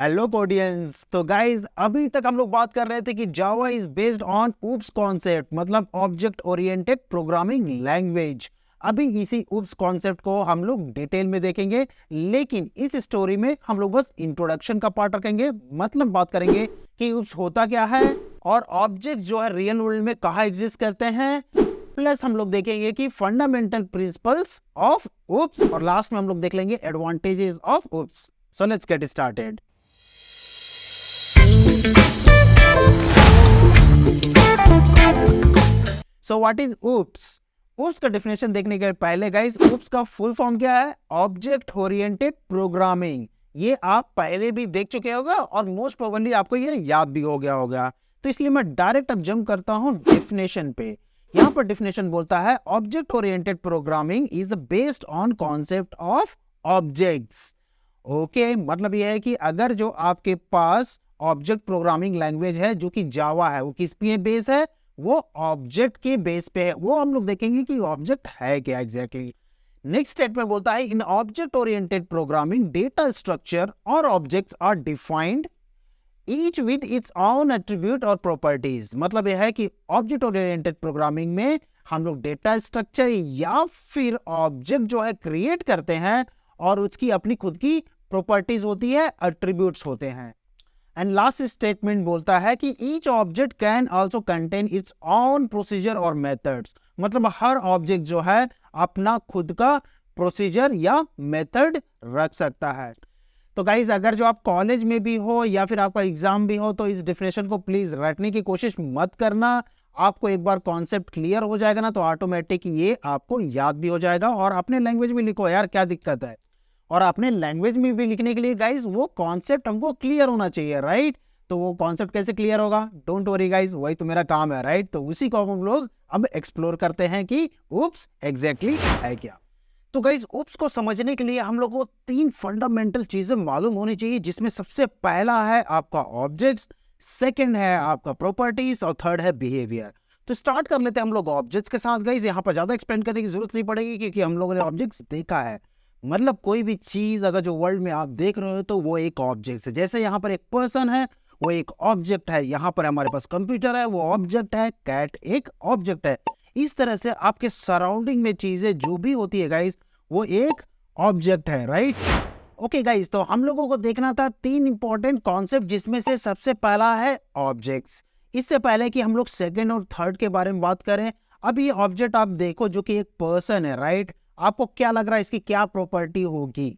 Hello कोडियंस। तो guys अभी तक हम लोग बात कर रहे थे कि Java is based on oops concept, मतलब ऑब्जेक्ट ओरिएंटेड प्रोग्रामिंग लैंग्वेज। अभी इसी ऊप्स कॉन्सेप्ट को हम लोग डिटेल में देखेंगे, लेकिन इस स्टोरी में हम लोग बस इंट्रोडक्शन का पार्ट रखेंगे। मतलब बात करेंगे कि ऊप्स होता क्या है और ऑब्जेक्ट जो है रियल वर्ल्ड में कहाँ एग्जिस्ट करते हैं। प्लस हम लोग देखेंगे कि फंडामेंटल प्रिंसिपल्स ऑफ ऊप्स, और लास्ट में हम लोग देख लेंगे advantages of oops. So let's get started. So what is oops? Oops का डेफिनेशन देखने के पहले गाइस, ऊप्स का फुल फॉर्म क्या है? Object oriented programming. ये आप पहले भी देख चुके होगा और मोस्ट प्रोबेबली आपको ये याद भी हो गया होगा। तो इसलिए मैं डायरेक्ट अब जंप करता हूं डेफिनेशन पे। यहां पर डेफिनेशन बोलता है object oriented programming is based on concept of objects. Okay, मतलब यह है कि अगर जो आपके पास ऑब्जेक्ट प्रोग्रामिंग लैंग्वेज है जो कि जावा है, वो किस पे बेस है? वो ऑब्जेक्ट के बेस पे है। वो हम लोग देखेंगे कि ऑब्जेक्ट है क्या एग्जैक्टली। नेक्स्ट स्टेटमेंट बोलता है in object oriented programming data structure और objects are defined each with its own attribute और प्रॉपर्टीज। मतलब यह है कि ऑब्जेक्ट ओरिएंटेड प्रोग्रामिंग में हम लोग डेटा स्ट्रक्चर या फिर ऑब्जेक्ट जो है क्रिएट करते हैं और उसकी अपनी खुद की प्रॉपर्टीज होती है, एट्रीब्यूट्स होते हैं। एंड लास्ट स्टेटमेंट बोलता है कि each object can also contain its own procedure और मेथड्स। मतलब हर ऑब्जेक्ट जो है अपना खुद का प्रोसीजर या मेथड रख सकता है। तो गाइज अगर जो आप कॉलेज में भी हो या फिर आपका एग्जाम भी हो तो इस डेफिनेशन को प्लीज रटने की कोशिश मत करना। आपको एक बार कॉन्सेप्ट क्लियर हो जाएगा ना तो ऑटोमेटिक ये आपको याद भी हो जाएगा। और अपने लैंग्वेज में लिखो यार, क्या दिक्कत है। और अपने लैंग्वेज में भी लिखने के लिए गाइज वो कॉन्सेप्ट हमको क्लियर होना चाहिए, राइट। तो वो कॉन्सेप्ट कैसे क्लियर होगा? डोंट वरी गाइज, वही तो मेरा काम है, राइट। तो उसी को हम लोग अब एक्सप्लोर करते हैं कि ऊप्स एग्जैक्टली है क्या। तो गाइज ऊप्स को समझने के लिए हम लोग को तीन फंडामेंटल चीजें मालूम होनी चाहिए, जिसमें सबसे पहला है आपका ऑब्जेक्ट्स, सेकंड है आपका प्रॉपर्टीज और थर्ड है बिहेवियर। तो स्टार्ट कर लेते हैं हम लोग ऑब्जेक्ट्स के साथ। गाइज यहाँ पर ज्यादा एक्सप्लेन करने की जरूरत नहीं पड़ेगी क्योंकि हम लोगों ने ऑब्जेक्ट्स देखा है। मतलब कोई भी चीज अगर जो वर्ल्ड में आप देख रहे हो तो वो एक ऑब्जेक्ट है। जैसे यहाँ पर एक पर्सन है, वो एक ऑब्जेक्ट है। यहाँ पर हमारे पास कंप्यूटर है, वो ऑब्जेक्ट है। कैट एक ऑब्जेक्ट है। इस तरह से आपके सराउंडिंग में चीजें जो भी होती है गाइस, वो एक ऑब्जेक्ट है, राइट। ओके गाइस, तो हम लोगों को देखना था तीन इंपॉर्टेंट कॉन्सेप्ट, जिसमें से सबसे पहला है ऑब्जेक्ट्स। इससे पहले कि हम लोग सेकंड और थर्ड के बारे में बात करें, अब ये ऑब्जेक्ट आप देखो जो कि एक पर्सन है, राइट। आपको क्या लग रहा है इसकी क्या प्रॉपर्टी होगी?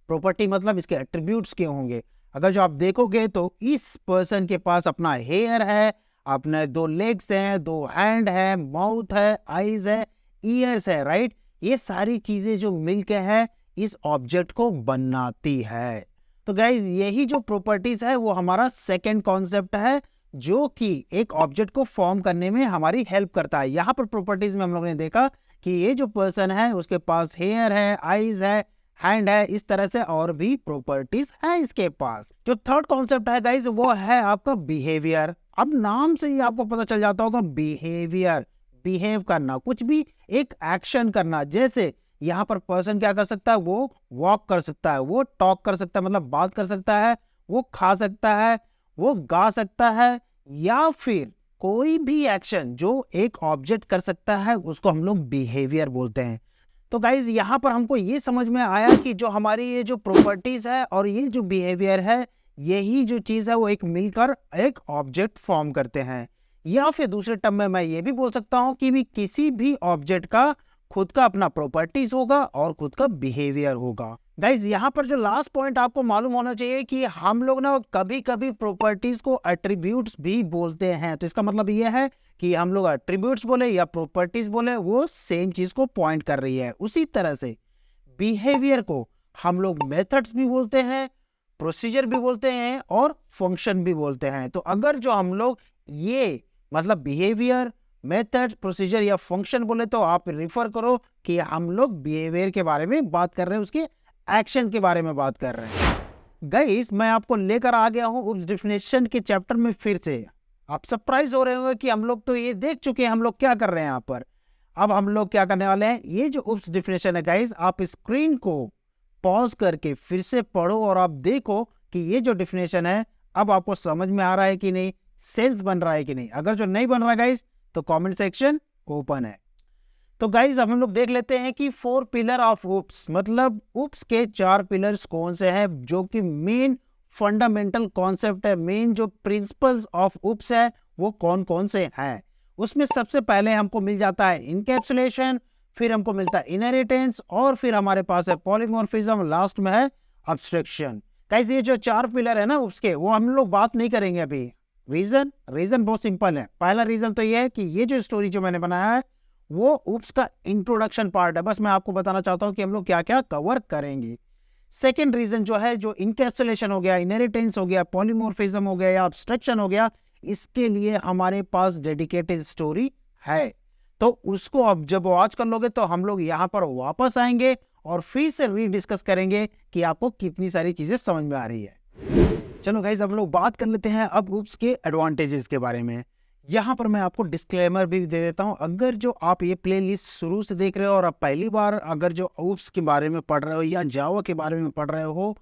प्रॉपर्टी मतलब इसके एट्रीब्यूट्स क्या होंगे? अगर जो आप देखोगे तो इस पर्सन के पास अपना हेयर है, अपने दो लेग्स हैं, दो हैंड है, माउथ है, आईज है, ईयर्स है, राइट। ये सारी चीजें जो मिलके है इस ऑब्जेक्ट को बनाती है। तो गाइज यही जो प्रॉपर्टीज है वो हमारा सेकंड कॉन्सेप्ट है, जो कि एक ऑब्जेक्ट को फॉर्म करने में हमारी हेल्प करता है। यहाँ पर प्रॉपर्टीज में हम लोगों ने देखा कि ये जो पर्सन है उसके पास हेयर है, आईज है, हैंड है, इस तरह से और भी प्रॉपर्टीज है इसके पास। जो थर्ड कॉन्सेप्ट है गाइज वो है आपका बिहेवियर। अब नाम से ही आपको पता चल जाता होगा बिहेवियर, बिहेव करना, कुछ भी एक एक्शन करना। जैसे यहाँ पर पर्सन क्या कर सकता है? वो वॉक कर सकता है, वो टॉक कर सकता है, मतलब बात कर सकता है, वो खा सकता है, वो गा सकता है, या फिर कोई भी एक्शन जो एक ऑब्जेक्ट कर सकता है उसको हम लोग बिहेवियर बोलते हैं। तो गाइज यहाँ पर हमको ये समझ में आया कि जो हमारी ये जो प्रॉपर्टीज है और ये जो बिहेवियर है, यही जो चीज है वो एक मिलकर एक ऑब्जेक्ट फॉर्म करते हैं। या फिर दूसरे टर्म में मैं ये भी बोल सकता हूँ कि भी किसी भी ऑब्जेक्ट का खुद का अपना प्रॉपर्टीज होगा और खुद का बिहेवियर होगा। गाइज यहाँ पर जो लास्ट पॉइंट आपको मालूम होना चाहिए कि हम लोग ना कभी कभी प्रॉपर्टीज को एट्रीब्यूट्स भी बोलते हैं। तो इसका मतलब ये है कि हम लोग एट्रीब्यूट्स बोले या प्रॉपर्टीज बोले, वो सेम चीज को पॉइंट कर रही है। उसी तरह से बिहेवियर को हम लोग मेथड्स भी बोलते हैं, प्रोसीजर भी बोलते हैं और फंक्शन भी बोलते हैं। तो अगर जो हम लोग ये मतलब बिहेवियर, मेथड, प्रोसीजर या फंक्शन बोले तो आप रिफर करो कि हम लोग बिहेवियर के बारे में बात कर रहे हैं, उसके एक्शन के बारे में बात कर रहे हैं। गाइस मैं आपको लेकर आ गया हूं उस डेफिनेशन के चैप्टर में फिर से। आप सरप्राइज हो रहे होंगे कि हम लोग तो ये देख चुके हैं, हम लोग क्या कर रहे हैं यहाँ पर। अब हम लोग क्या करने वाले हैं, ये जो उप्स डेफिनेशन है गाइस, आप स्क्रीन को पॉज करके फिर से पढ़ो और आप देखो कि ये जो डेफिनेशन है अब आपको समझ में आ रहा है कि नहीं, सेंस बन रहा है कि नहीं। अगर जो नहीं बन रहा गाइस तो कमेंट सेक्शन ओपन है। तो गाइस अब हम लोग देख लेते हैं कि 4 पिलर ऑफ ऊप्स, मतलब ऊप्स के 4 पिलर्स कौन से हैं जो कि मेन फंडामेंटल कॉन्सेप्ट है, मेन जो प्रिंसिपल्स ऑफ ऊप्स है वो कौन कौन से हैं। उसमें सबसे पहले हमको मिल जाता है इनकैप्सुलेशन, फिर हमको मिलता है इनहेरिटेंस, और फिर हमारे पास है पॉलीमॉर्फिज्म, लास्ट में है अब्स्ट्रक्शन। गाइस ये जो 4 पिलर है ना उसके, वो हम लोग बात नहीं करेंगे अभी। रीजन बहुत सिंपल है। पहला रीजन तो ये है कि ये जो स्टोरी जो मैंने बनाया है वो ऊप्स का इंट्रोडक्शन पार्ट है, बस मैं आपको बताना चाहता हूं कि हम लोग क्या क्या कवर करेंगे। सेकंड रीजन जो है, जो इनकैप्सुलेशन हो गया, इनहेरिटेंस हो गया, पॉलीमॉर्फिज्म हो गया या अब्स्ट्रक्शन हो गया, इसके लिए हमारे पास डेडिकेटेड स्टोरी है। तो उसको अब जब वॉच कर लोगे तो हम लोग यहाँ पर वापस आएंगे और फिर से रीडिस्कस करेंगे कि आपको कितनी सारी चीजें समझ में आ रही है। चलो गाइस हम लोग बात कर लेते हैं अब ऊप्स के एडवांटेजेस के बारे में। यहाँ पर मैं आपको डिस्क्लेमर भी दे देता हूँ, अगर जो आप ये प्लेलिस्ट शुरू से देख रहे हो और आप पहली बार अगर जो ऊप्स के बारे में पढ़ रहे हो या जावा के बारे में पढ़ रहे हो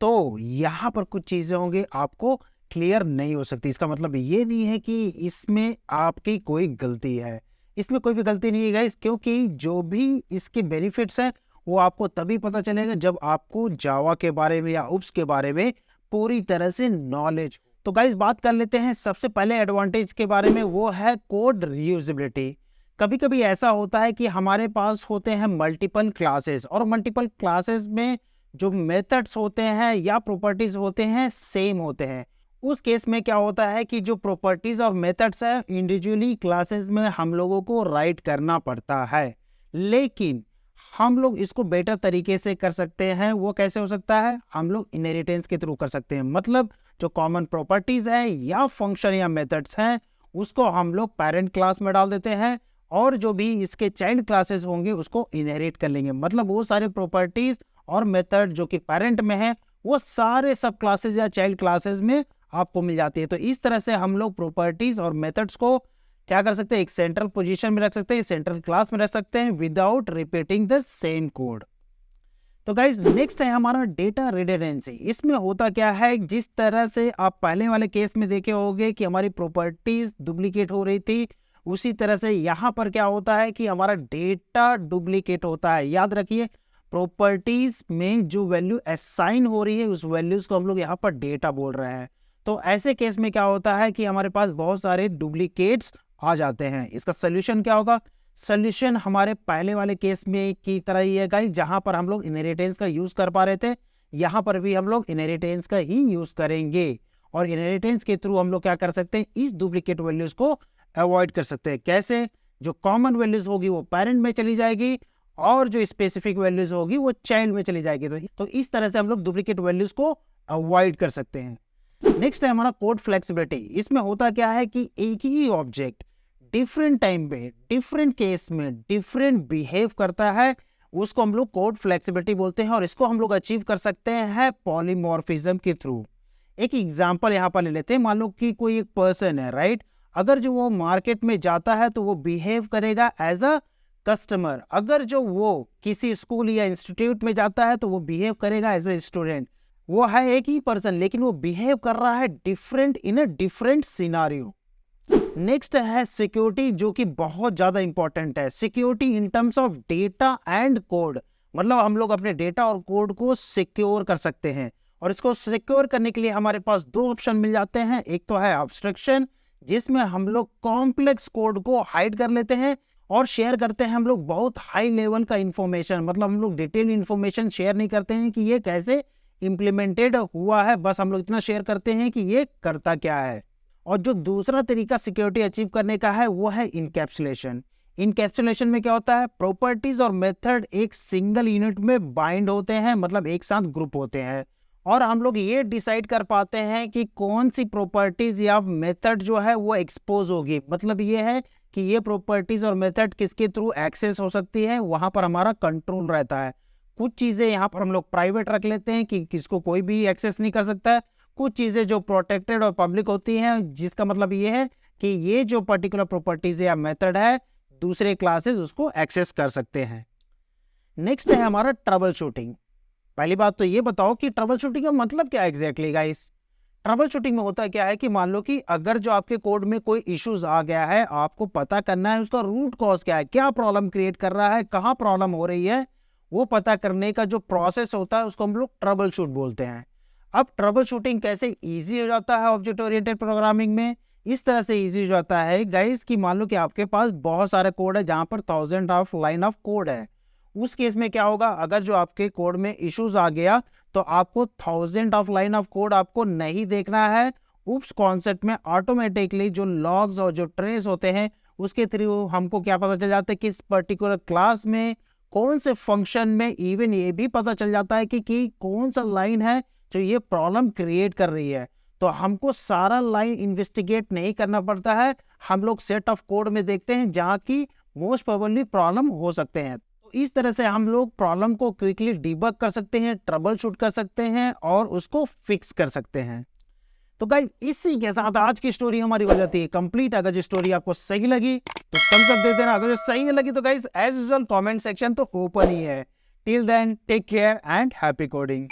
तो यहाँ पर कुछ चीजें होंगी आपको क्लियर नहीं हो सकती। इसका मतलब ये नहीं है कि इसमें आपकी कोई गलती है, इसमें कोई भी गलती नहीं है गाइस, क्योंकि जो भी इसके बेनिफिट्स हैं वो आपको तभी पता चलेगा जब आपको जावा के बारे में या ऊप्स के बारे में पूरी तरह से नॉलेज। तो गाइस बात कर लेते हैं सबसे पहले एडवांटेज के बारे में, वो है कोड रीयूजेबिलिटी। कभी कभी ऐसा होता है कि हमारे पास होते हैं मल्टीपल क्लासेस, और मल्टीपल क्लासेस में जो मेथड्स होते हैं या प्रॉपर्टीज होते हैं सेम होते हैं। उस केस में क्या होता है कि जो प्रॉपर्टीज और मेथड्स है इंडिविजुअली क्लासेस में हम लोगों को राइट करना पड़ता है, लेकिन हम लोग इसको बेटर तरीके से कर सकते हैं। वो कैसे हो सकता है, हम लोग इनहेरिटेंस के थ्रू कर सकते हैं। मतलब जो कॉमन प्रॉपर्टीज है या फंक्शन या मेथड्स हैं उसको हम लोग पेरेंट क्लास में डाल देते हैं, और जो भी इसके चाइल्ड क्लासेस होंगे उसको इनहेरिट कर लेंगे। मतलब वो सारे प्रॉपर्टीज और मेथड जो कि पेरेंट में है वो सारे सब क्लासेस या चाइल्ड क्लासेस में आपको मिल जाती है। तो इस तरह से हम लोग प्रॉपर्टीज और मेथड्स को क्या कर सकते हैं, एक सेंट्रल पोजीशन में रख सकते हैं, सेंट्रल क्लास में रख सकते हैं without repeating the same code. तो गाइज नेक्स्ट है हमारा डेटा रिडंडेंसी। इसमें होता क्या है, जिस तरह से आप पहले वाले केस में देखे होंगे कि हमारी प्रॉपर्टीज डुप्लीकेट हो रही थी, उसी तरह से यहाँ पर क्या होता है कि हमारा डेटा डुप्लीकेट होता है। याद रखिए प्रॉपर्टीज में जो वैल्यू असाइन हो रही है उस वैल्यूज को हम लोग यहाँ पर डेटा बोल रहे हैं। तो ऐसे केस में क्या होता है कि हमारे पास बहुत सारे डुप्लीकेट्स आ जाते हैं। इसका सोल्यूशन क्या होगा, सोल्यूशन हमारे पहले वाले केस में की तरह ही है गाइस, जहां पर हम लोग इनहेरिटेंस का यूज कर पा रहे थे, यहां पर भी हम लोग इनहेरिटेंस का ही यूज करेंगे। और इनहेरिटेंस के थ्रू हम लोग क्या कर सकते हैं, इस डुप्लीकेट वैल्यूज को अवॉइड कर सकते हैं। कैसे, जो कॉमन वैल्यूज होगी वो पेरेंट में चली जाएगी और जो स्पेसिफिक वैल्यूज होगी वो चाइल्ड में चली जाएगी। तो इस तरह से हम लोग डुप्लीकेट वैल्यूज को अवॉइड कर सकते हैं। नेक्स्ट है हमारा कोड फ्लेक्सिबिलिटी। इसमें होता क्या है कि एक ही ऑब्जेक्ट डिफरेंट टाइम पे डिफरेंट केस में डिफरेंट बिहेव करता है, उसको हम लोग कोड फ्लेक्सिबिलिटी बोलते हैं, और इसको हम लोग अचीव कर सकते हैं पॉलीमॉर्फिज्म के थ्रू। एक एग्जांपल यहाँ पर ले लेते हैं। मान लो कि कोई एक पर्सन है, राइट, अगर जो वो मार्केट में जाता है तो वो बिहेव करेगा एज अ कस्टमर। अगर जो वो किसी स्कूल या इंस्टीट्यूट में जाता है तो वो बिहेव करेगा एज ए स्टूडेंट। वो है एक ही पर्सन लेकिन वो बिहेव कर रहा है different in a different scenario. Next है सिक्योरिटी, जो कि बहुत ज्यादा इंपॉर्टेंट है। Security in terms of data and code, मतलब हम लोग अपने डेटा और कोड को सिक्योर कर सकते हैं। और इसको सिक्योर करने के लिए हमारे पास दो ऑप्शन मिल जाते हैं। एक तो है अब्स्ट्रक्शन, जिसमें हम लोग कॉम्प्लेक्स कोड को हाइड कर लेते हैं और शेयर करते हैं हम लोग बहुत हाई लेवल का इंफॉर्मेशन। मतलब हम लोग डिटेल इंफॉर्मेशन शेयर नहीं करते हैं कि ये कैसे इंप्लीमेंटेड हुआ है, बस हम लोग इतना शेयर करते हैं कि ये करता क्या है। और जो दूसरा तरीका सिक्योरिटी अचीव करने का है वो है इनकैप्सुलेशन। इनकैप्सुलेशन में क्या होता है, प्रॉपर्टीज और मेथड एक सिंगल यूनिट में बाइंड होते हैं, मतलब एक साथ ग्रुप होते हैं, और हम लोग ये डिसाइड कर पाते हैं कि कौन सी प्रॉपर्टीज या मेथड जो है वो एक्सपोज होगी। मतलब ये है कि ये प्रॉपर्टीज और मेथड किसके थ्रू एक्सेस हो सकती है, वहां पर हमारा कंट्रोल रहता है। कुछ चीजें यहाँ पर हम लोग प्राइवेट रख लेते हैं कि किसको कोई भी एक्सेस नहीं कर सकता है। कुछ चीजें जो प्रोटेक्टेड और पब्लिक होती हैं, जिसका मतलब ये है कि ये जो पर्टिकुलर प्रॉपर्टीज या मेथड है दूसरे क्लासेस उसको एक्सेस कर सकते हैं। नेक्स्ट है हमारा ट्रबल शूटिंग। पहली बात तो ये बताओ कि ट्रबल शूटिंग का मतलब क्या है एग्जैक्टली गाइस। ट्रबल शूटिंग में होता क्या है कि मान लो कि अगर जो आपके कोड में कोई इश्यूज आ गया है, आपको पता करना है उसका रूट कॉज क्या है, क्या प्रॉब्लम क्रिएट कर रहा है, कहाँ प्रॉब्लम हो रही है। वो पता करने का जो प्रोसेस होता है उसको हम लोग ट्रबल शूट बोलते हैं। अब ट्रबल शूटिंग कैसे इजी हो जाता है ऑब्जेक्ट ओरिएंटेड प्रोग्रामिंग में, इस तरह से इजी हो जाता है गाइस कि मान लो कि आपके पास बहुत सारे कोड है जहां पर thousand of line of code है। उस केस में क्या होगा, अगर जो आपके कोड में इश्यूज आ गया तो आपको thousand of line of code आपको नहीं देखना है। उप्स कॉन्सेप्ट में ऑटोमेटिकली जो लॉग्स और जो ट्रेस होते हैं उसके थ्रू हमको क्या पता चल जाता है कि इस पर्टिकुलर क्लास में कौन से फंक्शन में, इवन ये भी पता चल जाता है कि कौन सा लाइन है जो ये प्रॉब्लम क्रिएट कर रही है। तो हमको सारा लाइन इन्वेस्टिगेट नहीं करना पड़ता है, हम लोग सेट ऑफ कोड में देखते हैं जहाँ की मोस्ट प्रोबेबली प्रॉब्लम हो सकते हैं। तो इस तरह से हम लोग प्रॉब्लम को क्विकली डिबग कर सकते हैं, ट्रबल शूट कर सकते हैं और उसको फिक्स कर सकते हैं। तो गाइस इसी के साथ आज की स्टोरी हमारी हो जाती है कंप्लीट। अगर जो स्टोरी आपको सही लगी तो थम्स अप दे देना, अगर जो सही नहीं लगी तो guys as usual comment section तो ओपन ही है। Till then take care and happy coding.